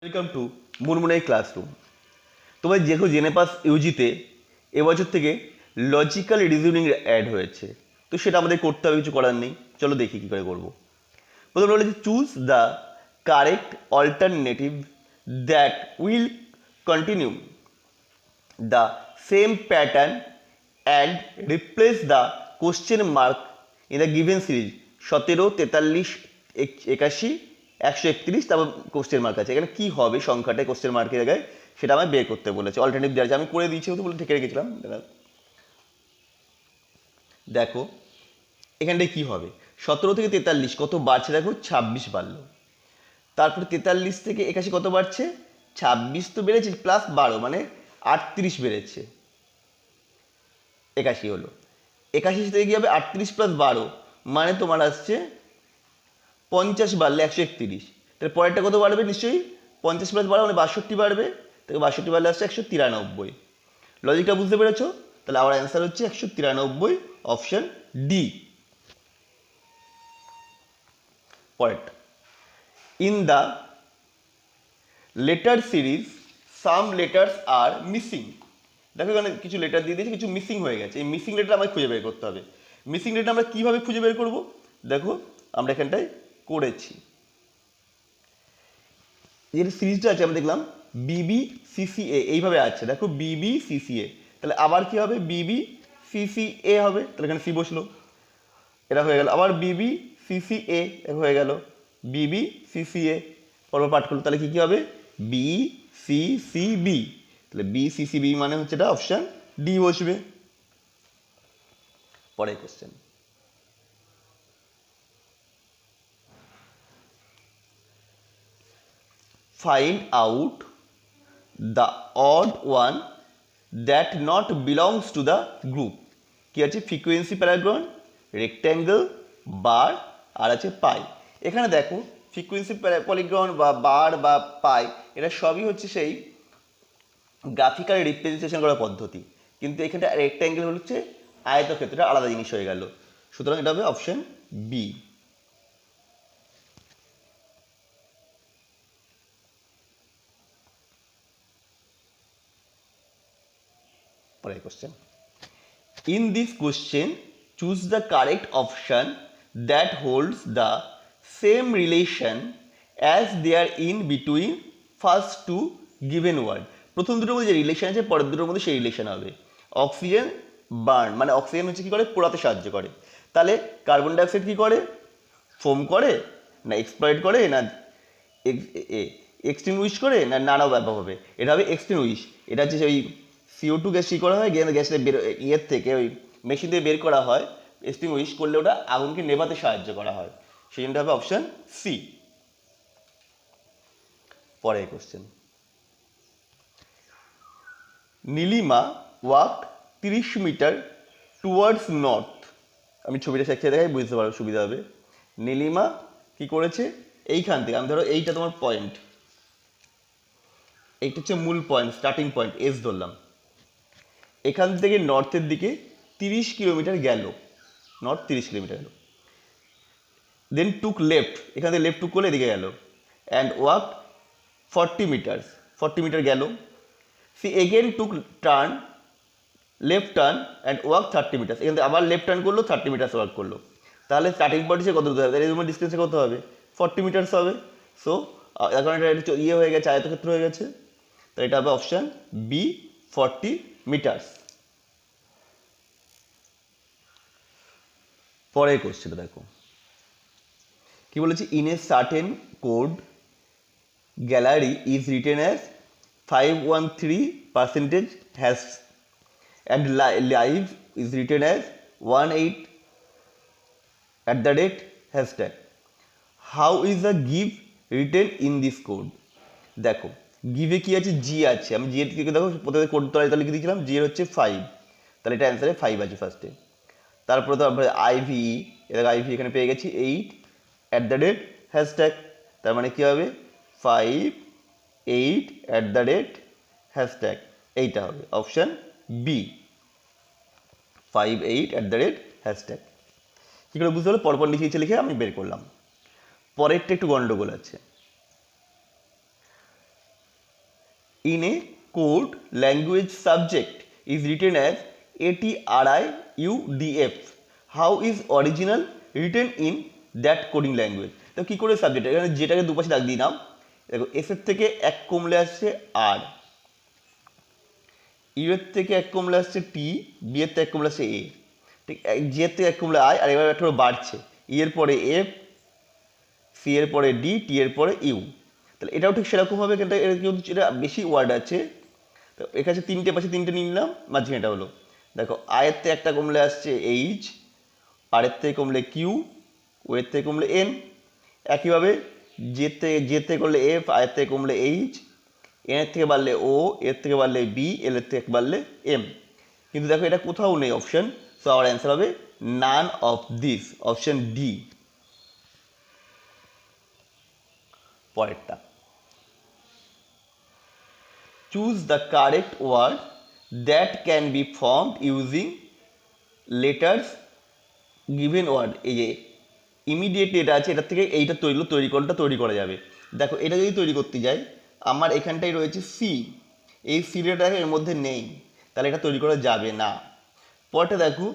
Welcome to মুনমুনাই classroom. তোমরা দেখো জেনেপাস ইউজিতে এবছর থেকে লজিক্যাল রিজনিং অ্যাড হয়েছে, তো সেটা আমাদের করতে হবে, কিছু করার নেই। চলো দেখি কী করে করবো। প্রথমে বলেছে choose the correct alternative that will continue the same pattern and replace the question mark in the given series 17, 43, 81, 131, তারপর কোশ্চেন মার্ক আছে। এখানে কী হবে সংখ্যাটা কোশ্চেন মার্কের জায়গায়, সেটা আমায় বের করতে বলেছে। অল্টারনেটিভ দেওয়া আছে, আমি করে দিয়েছি তো বলে ঠেকে রেখেছিলাম। দেখো এখানটায় কী হবে, 17 থেকে 43 কত বাড়ছে, দেখো 26 বাড়লো। তারপরে 43 থেকে 81 কত বাড়ছে, 26 তো বেড়েছে প্লাস 12 মানে 38 বেড়েছে। 81 হলো, 81 থেকে কী হবে 38 প্লাস 12 মানে তোমার আসছে 50 বাড়লে 131। তাহলে পরেরটা কত বাড়বে, নিশ্চয়ই 50 প্লাস 12 মানে 62 বাড়বে, তাহলে 62 বাড়লে আসছে 193। লজিকটা বুঝতে পেরেছো? তাহলে আমার অ্যান্সার হচ্ছে 193, অপশন ডি। পরেরটা, in the letter series some letters are missing. দেখো এখানে কিছু লেটার দিয়ে দিয়েছে, কিছু মিসিং হয়ে গেছে। এই মিসিং লেটার আমাকে খুঁজে বের করতে হবে। মিসিং লেটার আমরা কীভাবে খুঁজে বের করব, দেখো আমরা এখানটায় করেছি। যে সিরিজটা আছে আমরা দেখলাম বিবি সিসিএ এইভাবে আছে, দেখো বিবি সিসিএ, তাহলে আবার কি হবে বিবি সিসিএ হবে, তাহলে এখানে সি বসলো, এটা হয়ে গেল। আবার বিবি সিসিএ হয়ে গেল, বিবি সিসিএ পরপর পাঠ করলো, তাহলে কী কী হবে বি সি সি বি, তাহলে বি সি সি বি মানে হচ্ছে এটা অপশান ডি বসবে। পরের question, find out the odd one that not belongs to the group। কি আছে ফ্রিকোয়েন্সি প্যারাগ্রাফ, রেক্ট্যাঙ্গেল, বার আর আছে পাই। এখানে দেখো ফ্রিকোয়েন্সি পলিগ্রন বা বার বা পাই এটা সবই হচ্ছে সেই গ্রাফিক্যাল রিপ্রেজেন্টেশন করার পদ্ধতি, কিন্তু এখানে রেক্ট্যাঙ্গেল হচ্ছে আয়তক্ষেত্রটা আলাদা জিনিস হয়ে গেল, সুতরাং এটা হবে অপশন বি। পরের question, in this question choose the correct option that holds the same relation as there in between first two given word। প্রথম দুটোর মধ্যে যে রিলেশন আছে পরের দুটোর মধ্যে সেই রিলেশন হবে। অক্সিজেন বার্ন মানে অক্সিজেন হচ্ছে কী করে, পোড়াতে সাহায্য করে, তাহলে কার্বন ডাইঅক্সাইড কী করে, ফোম করে না এক্সপ্লয়েট করে না এক্সটিংগুইশ করে না নানা ব্যাপার হবে, এটা হবে এক্সটিংগুইশ। এটা হচ্ছে ওই CO2 গ্যাস কী করা হয়, গ্যাসটা বের ইয়ের থেকে ওই মেশিন দিয়ে বের করা হয়, এক্সটিংগুইশ করলে ওটা আগুনকে নেভাতে সাহায্য করা হয়, সেই জন্য হবে অপশান সি। পরের question, Nilima walk 30 metre towards north. আমি ছবিটা সেখানে দেখাই বুঝতে পারবো সুবিধা হবে। নীলিমা কি করেছে, এইখান থেকে আমি ধরো এইটা তোমার পয়েন্ট, এইটা হচ্ছে মূল পয়েন্ট স্টার্টিং পয়েন্ট এস ধরলাম, এখান থেকে নর্থের দিকে 30 কিলোমিটার গেল, নর্থ 30 কিলোমিটার গেল, দেন টুক লেফট, এখান থেকে লেফট টুক করলে এদিকে গেল, অ্যান্ড ওয়াক 40 মিটার্স, 40 মিটার গেল, she again took turn left turn and walk 30 metres, এখান থেকে আবার লেফট টার্ন করলো 30 মিটার্স ওয়াক করলো, তাহলে স্টার্টিং পয়েন্ট হিসেবে কত দূর হবে, তাহলে এই ডিস্টেন্সে কত হবে 40 মিটার্স হবে। সো এখন এটা ইয়ে হয়ে গেছে, আয়তক্ষেত্র হয়ে গেছে, তাহলে এটা হবে অপশান বি 40 মিটার্স। পরের কোশ্চেন দেখো কি বলেছে, in a certain code gallery is written as 513% hash and live is written as 18 hashtag। How is the give written in this code? দেখো গিভে কি আছে, জি আছে, আমি জি এর থেকে দেখো প্রথমে কোড তলায় লিখে দিয়েছিলাম, জি এর হচ্ছে 5, তাহলে এটা অ্যান্সারে 5 আছে ফার্স্টে। তারপরে তো আইভি, এটাকে আইভি এখানে পেয়ে গেছি 8 হ্যাশট্যাগ, তার মানে কী হবে 58 হ্যাশট্যাগ, এইটা হবে অপশান বি 58 হ্যাশট্যাগ। কী করে বুঝতে হলো, পরপর লিখে আমি বের করলাম। পরেরটা একটু গন্ডগোল আছে, in a code language subject is written as ATRIUDF. How is original written in that coding language? তো কী করে সাবজেক্ট, এখানে যেটাকে দুপাশে দাগ দিলাম, দেখো এসের থেকে এক কমলে আসছে আর, ইউএর থেকে এক কমলে আসছে টি, বি এর থেকে এক কমলে আসছে এ, ঠিক জি এর থেকে এক কমলে আই, আর এবার একটা বাড়ছে, ই এর পরে এফ, সি এর পরে ডি, টি এর পরে ইউ। তাহলে এটাও ঠিক সেরকম হবে, কিন্তু এটা বেশি ওয়ার্ড আছে, তো এখানে তিনটে পাশে তিনটে নিয়ে নিলাম, মাঝখানে এটা হলো। দেখো আয়ের থেকে একটা কমলে আসছে এইচ, আর এর থেকে কমলে কিউ, ও এর থেকে কমলে এন। একইভাবে জে থেকে করলে এফ, আয়ের থেকে কমলে এইচ, এন এর থেকে বাড়লে ও, এর থেকে বাড়লে বি, এল এর থেকে বাড়লে এম। কিন্তু দেখো এটা কোথাও নেই অপশন, সো আমার অ্যান্সার হবে none of this, option D. পরেরটা, choose the correct word that can be formed using letters given word. এই যে ইমিডিয়েটলি এটা আছে, এটার থেকে এইটা তৈরি করা যাবে। দেখো এটা যদি তৈরি করতে যাই, আমার এখানটাই রয়েছে সি, এই সি লেটার এর মধ্যে নেই, তাহলে এটা তৈরি করা যাবে না। পরটা দেখো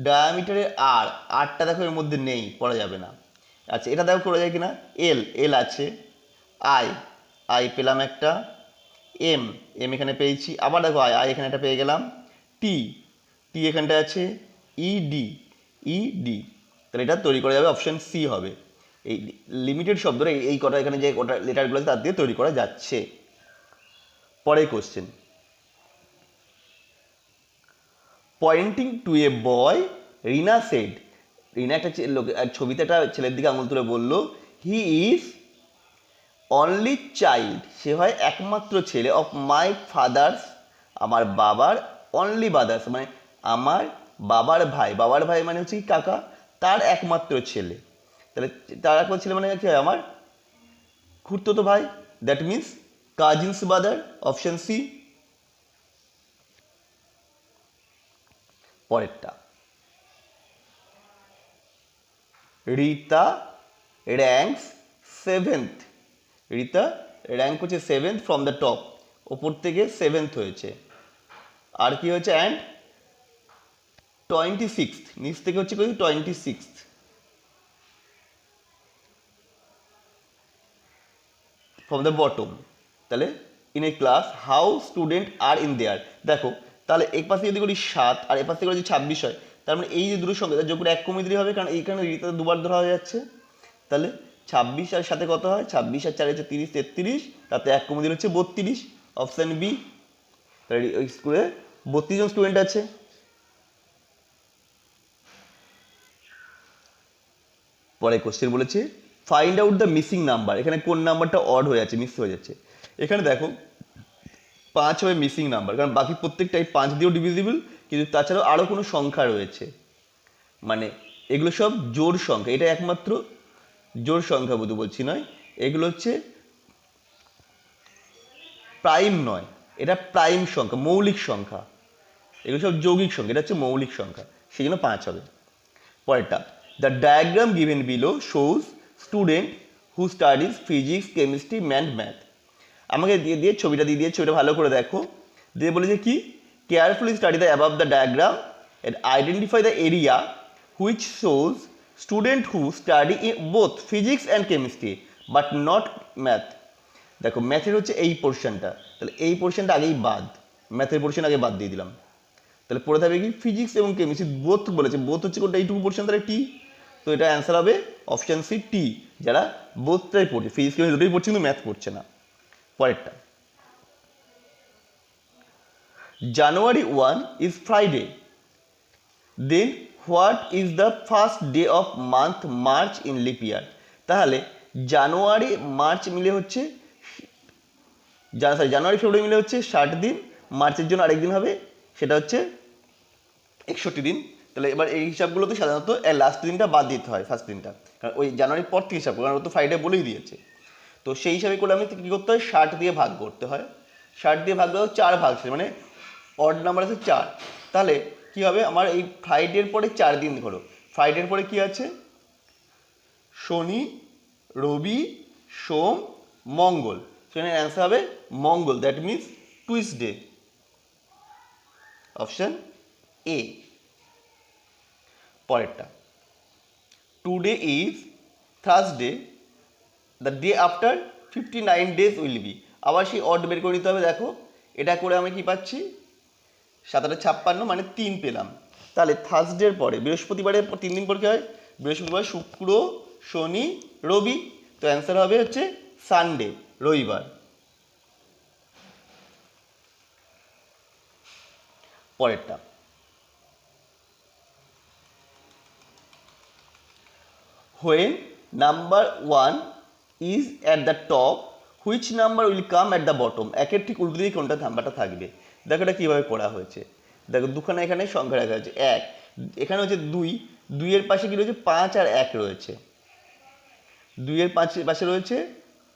ডায়ামিটারের আর, আরটা দেখো এর মধ্যে নেই, পড়া যাবে না। আচ্ছা এটা দেখো করা যায় কিনা, এল আছে, আই পেলাম একটা, এম এখানে পেয়েছি, আবার দেখো আই এখানে একটা পেয়ে গেলাম, টি এখানটা আছে, ইডি, তাহলে এটা তৈরি করা যাবে, অপশন সি হবে। এই লিমিটেড শব্দটা এই কটা এখানে যে কটা লেটারগুলো আছে তার দিয়ে তৈরি করা যাচ্ছে। পরের কোশ্চেন, পয়েন্টিং টু এ বয় রিনা সেড, রিনা একটা ছবিতে একটা ছেলের দিকে আঙুল তুলে বলল, হি ইজ অনলি চাইল্ড, সে হয় একমাত্র ছেলে, অফ মাই ফাদার্স, আমার বাবার, অনলি ব্রাদার্স মানে আমার বাবার ভাই মানে হচ্ছে কি কাকা, তার একমাত্র ছেলে। তাহলে তার একমাত্র ছেলে মানে কি হয়, আমার খুড়তুতো ভাই, that means cousins brother, option C. পরেরটা, Rita ranks seventh, Rita rank হচ্ছে সেভেন্থ ফ্রম দ্য টপ, ওপর থেকে সেভেন্থ হয়েছে। আর কি হয়েছে, অ্যান্ড 26th, নিচ থেকে হচ্ছে 26th। ফ্রম দ্য বটম, তাহলে in a class how student are in there. দেখো তাহলে এক পাশে যদি করি 7 আর এ পাশে যদি 26 হয়, তার মানে এই যে দুটো সংখ্যা যোগ করে এক কমিয়ে দিলেই হবে, কারণ এইখানে রিতা দুবার ধরা হয়ে যাচ্ছে। তাহলে 26 আর সাথে কত হয়, 26 আর 4 হচ্ছে 30, 33, তাতে এক কমিয়ে দিলে হচ্ছে 32, অপশান বি। তাহলে ওই স্কুলে 32 জন স্টুডেন্ট আছে। পরে কোশ্চেন বলেছে find out the missing number, এখানে কোন নাম্বারটা অড হয়ে যাচ্ছে, মিস হয়ে যাচ্ছে। এখানে দেখো 5 হবে মিসিং নাম্বার, কারণ বাকি প্রত্যেকটাই 5 দিয়েও ডিভিজিবল, কিন্তু তাছাড়াও আরও কোনো সংখ্যা রয়েছে, মানে এগুলো সব জোড় সংখ্যা, এটা একমাত্র জোড় সংখ্যা বধু বলছি নয়, এগুলো হচ্ছে প্রাইম নয়, এটা প্রাইম সংখ্যা, মৌলিক সংখ্যা, এগুলো সব যৌগিক সংখ্যা, এটা হচ্ছে মৌলিক সংখ্যা, সেই জন্য 5 হবে। পরেরটা, the diagram given below shows student who studies physics, chemistry and math. আমাকে দিয়ে ছবিটা ভালো করে দেখো, দিয়ে বলে যে কি, carefully study the above the diagram and identify the area which shows student who study in both physics and chemistry but not math। দেখো ম্যাথের হচ্ছে এই পোর্শনটা, তাহলে এই পোর্শনটা আগেই বাদ, ম্যাথের পোর্শন আগে বাদ দিয়ে দিলাম। তাহলে পড়ে থাকবে কি, ফিজিক্স এবং কেমিস্ট্রি বোথ বলেছে, বোথ হচ্ছে কোনটা, এইটুকু পোর্শন, তাহলে টি, তো এটা অ্যান্সার হবে অপশান সি টি, যারা বোথটাই পড়ছে, ফিজিক্স কেমিস্ট্রি দুটোই পড়ছে কিন্তু ম্যাথ পড়ছে না। পরেরটা, January 1 is Friday, then what is the first day of month March in leap year? তাহলে জানুয়ারি মার্চ মিলে হচ্ছে, জানুয়ারি ফেব্রুয়ারি মিলে হচ্ছে 60 দিন, মার্চের জন্য আরেক দিন হবে, সেটা হচ্ছে 61 দিন। তাহলে এবার এই হিসাবগুলোতে সাধারণত লাস্ট দিনটা বাদ দিতে হয়, ফার্স্ট দিনটা, কারণ ওই জানুয়ারির পর থেকে হিসাব, কারণ ও তো ফ্রাইডে বলেই দিয়েছে। তো সেই হিসাবে করে আমি কী করতে হয়, 60 দিয়ে ভাগ করতে হয়, 60 দিয়ে ভাগ করতে 4 ভাগ, মানে অড নাম্বার আছে 4। তাহলে কী হবে, আমার এই ফ্রাইডের পরে 4 দিন ধরো, ফ্রাইডের পরে কি আছে, শনি, রবি, সোম, মঙ্গল, সেখানে অ্যান্সার হবে মঙ্গল, that means Tuesday, option A. পরেরটা, today is Thursday, the day after 59 days will be. আবার সেই অড বের করে নিতে হবে। দেখো এটা করে আমি কি পাচ্ছি, 7×8 = 56, মানে 3 পেলাম। তাহলে থার্সডের পরে বৃহস্পতিবারের 3 দিন পর কী হয়? বৃহস্পতিবার, শুক্র, শনি, রবি। তো অ্যান্সার হবে হচ্ছে সানডে, রবিবার। পরেরটা, when number 1 is at the top, which number will come at the bottom? একের ঠিক উল্টো দিকে কোনটা নাম্বারটা থাকবে? দেখো এটা কীভাবে করা হয়েছে। দেখো দুখানা এখানে সংখ্যা রাখা হয়েছে, 1, এখানে হচ্ছে 2, 2-এর পাশে কী রয়েছে? 5 আর 1 রয়েছে। 2-এর পাশে রয়েছে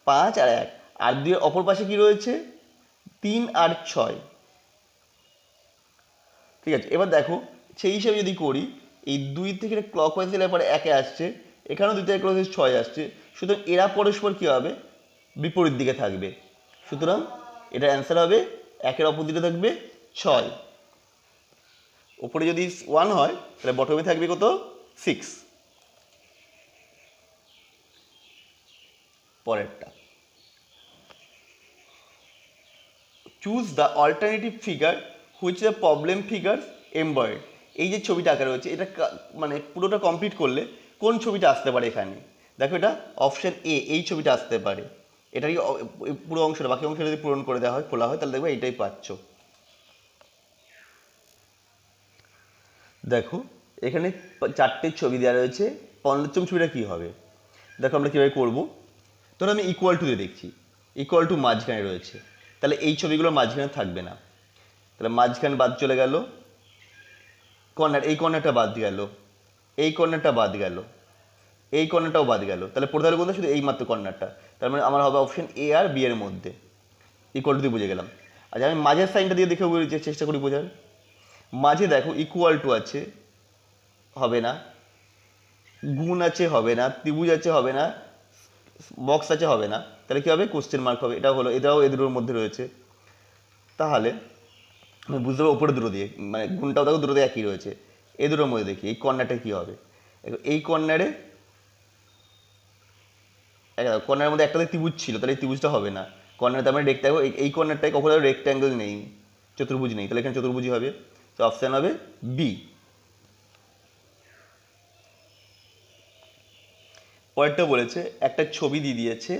5 আর 1, আর 2-এর অপর পাশে কী রয়েছে? 3 আর 6। ঠিক আছে, এবার দেখো সেই হিসাবে যদি করি, এই 2 থেকে ক্লকওয়াইজ দিলে পরে 1-এ আসছে, এখানেও 2 থেকে ক্লকওয়াইজ 6 আসছে। সুতরাং এরা পরস্পর কী হবে? বিপরীত দিকে থাকবে। সুতরাং এটা অ্যান্সার হবে 1-এর অপর দিকে থাকবে 6। ওপরে যদি 1 হয় তাহলে বটমে থাকবে কত? 6। পরেরটা, choose the alternative figure which the problem figures embedded. এই যে ছবিটা আঁকা রয়েছে, এটা মানে পুরোটা কমপ্লিট করলে কোন ছবিটা আসতে পারে এখানে? দেখো এটা অপশন এ, এই ছবিটা আসতে পারে। এটারই পুরো অংশটা, বাকি অংশটা যদি পূরণ করে দেওয়া হয়, খোলা হয়, তাহলে দেখবে এইটাই পাচ্ছ। দেখো এখানে 4টে ছবি দেওয়া রয়েছে, 15তম ছবিটা কী হবে? দেখো আমরা কীভাবে করবো। ধরো আমি ইকুয়াল টু দিয়ে দেখছি, ইকুয়াল টু মাঝখানে রয়েছে, তাহলে এই ছবিগুলো মাঝখানে থাকবে না। তাহলে মাঝখানে বাদ চলে গেল, কর্নার, এই কর্নারটা বাদ গেল, এই কর্নারটা বাদ গেল, এই কর্নারটাও বাদ গেল। তাহলে পড়তে হলে বলতে শুধু এই মাত্র কর্নারটা। তার মানে আমার হবে অপশন এ আর বি এর মধ্যে। ইকুয়াল টু দিয়ে বুঝে গেলাম। আচ্ছা আমি মাঝের সাইনটা দিয়ে দেখে চেষ্টা করি বোঝার। মাঝে দেখো ইকুয়াল টু আছে, হবে না। গুণ আছে, হবে না। ত্রিভুজ আছে, হবে না। বক্স আছে, হবে না। তাহলে কী হবে? কোশ্চেন মার্ক হবে। এটা হলো, এটাও এ দুটোর মধ্যে রয়েছে। তাহলে আমি বুঝতে পারবো ওপরে দুটো দিয়ে, মানে গুণটাও দেখো দুটোতে একই রয়েছে। এই দুটোর মধ্যে দেখি এই কর্নারটা কী হবে। এই কর্নারে, কর্নারের মধ্যে একটাতে ত্রিভুজ ছিল, তাহলে এই ত্রিভুজটা হবে না। কর্নারে তার মানে দেখতে হবে এই কর্নারটায় কখনো রেক্ট্যাঙ্গেল নেই, চতুর্ভুজ নেই, তাহলে এখানে চতুর্ভুজই হবে। তো অপশান হবে বি। পরেরটা বলেছে একটা ছবি দিয়ে দিয়েছে,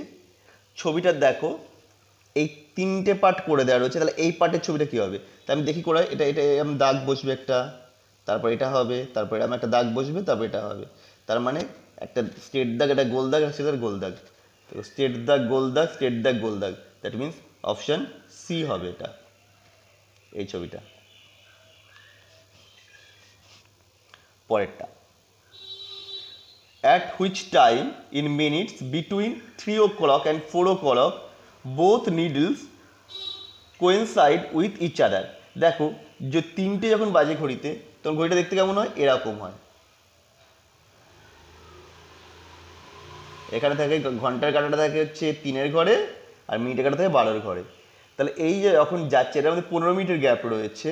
ছবিটা দেখো এই 3টে পার্ট করে দেওয়া রয়েছে, তাহলে এই পার্টের ছবিটা কী হবে? তা আমি দেখি করে, এটা এটা আমি দাগ বসবে একটা, তারপর এটা হবে, তারপর আমি একটা দাগ বসবে, তারপর এটা হবে। তার মানে একটা স্ট্রেট দাগ, একটা গোল দাগ, একটা সেটার গোল দাগ। তো স্ট্রেট দাগ, গোল দাগ, স্ট্রেট দাগ, গোল দাগ, দ্যাট মিনস অপশান সি হবে এটা, এই ছবিটা। পরেরটা, at which time in minutes between 3 o'clock and 4 o'clock both needles coincide with each other। দেখো যে 3টে যখন বাজে ঘড়িতে, তখন ঘড়িটা দেখতে কেমন হয়? এরকম হয়। এখানে থাকে ঘন্টার কাঁটাটা থাকে হচ্ছে 3-এর ঘরে, আর মিনিটের কাঁটা থাকে 12-এর ঘরে। তাহলে এই যে যখন যাচ্ছে, এটার মধ্যে 15 মিনিটের গ্যাপ রয়েছে।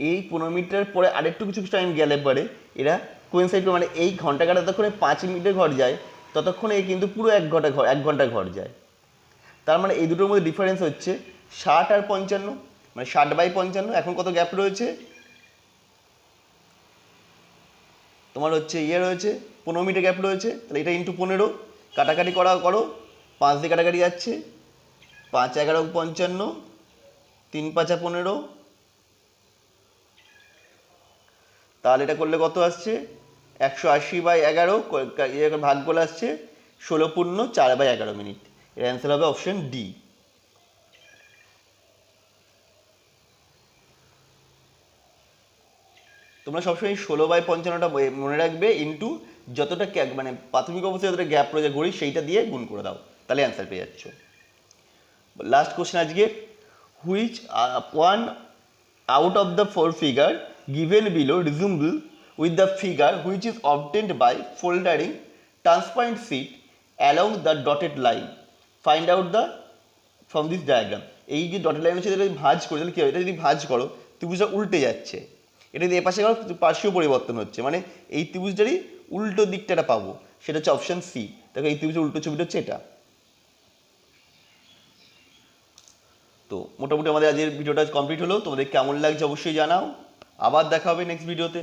এই 15 মিনিটের পরে আরেকটু কিছু টাইম গেলে পরে এরা কোইনসাইড করে, মানে এই ঘন্টা কাঁটা যতক্ষণে 5 মিনিটের ঘর যায়, ততক্ষণে কিন্তু পুরো 1 ঘন্টা ঘর যায়। তার মানে এই দুটোর মধ্যে ডিফারেন্স হচ্ছে 60 আর 55, মানে 60/55। এখন কত গ্যাপ রয়েছে? তোমার হচ্ছে রয়েছে 15 মিনিটের গ্যাপ রয়েছে। তাহলে এটা ইন্টু 15, কাটাকাটি করো, 5 দিয়ে কাটাকাটি যাচ্ছে, 5 × 11 = 55, 3 × 5 = 15। তাহলে এটা করলে কত আসছে? 180/11 ভাগ করলে আসছে 16×4/11 মিনিট। এর অ্যান্সার হবে অপশন ডি। তোমরা সবসময় 16/55টা মনে রাখবে, ইন্টু যতটা মানে প্রাথমিক অবস্থায় যতটা গ্যাপ রয়েছে ঘড়ি, সেইটা দিয়ে গুণ করে দাও, তাহলে অ্যান্সার পেয়ে যাচ্ছ। লাস্ট কোশ্চেন আজকে, which one out of the 4 figure given below resemble with the figure which is obtained by foldering transparent sheet along the dotted line? Find out the from this diagram. এই যে dotted line হচ্ছে, এটা যদি ভাঁজ করে তাহলে কী হবে, এটা যদি ভাঁজ করো ত্রিভুজটা উল্টে যাচ্ছে, এটা যদি এপাশে করো পার্শ্বীয় পরিবর্তন হচ্ছে, মানে এই ত্রিভুজটারই উল্টো দিকটা একটা পাবো, সেটা হচ্ছে অপশান সি। দেখো এই ত্রিভুজের উল্টো ছবিটা হচ্ছে এটা। তো মোটামুটি আমাদের আজকের ভিডিওটা কমপ্লিট হলো। তোমাদের কেমন লাগছে অবশ্যই জানাও। আবার দেখা হবে নেক্সট ভিডিওতে।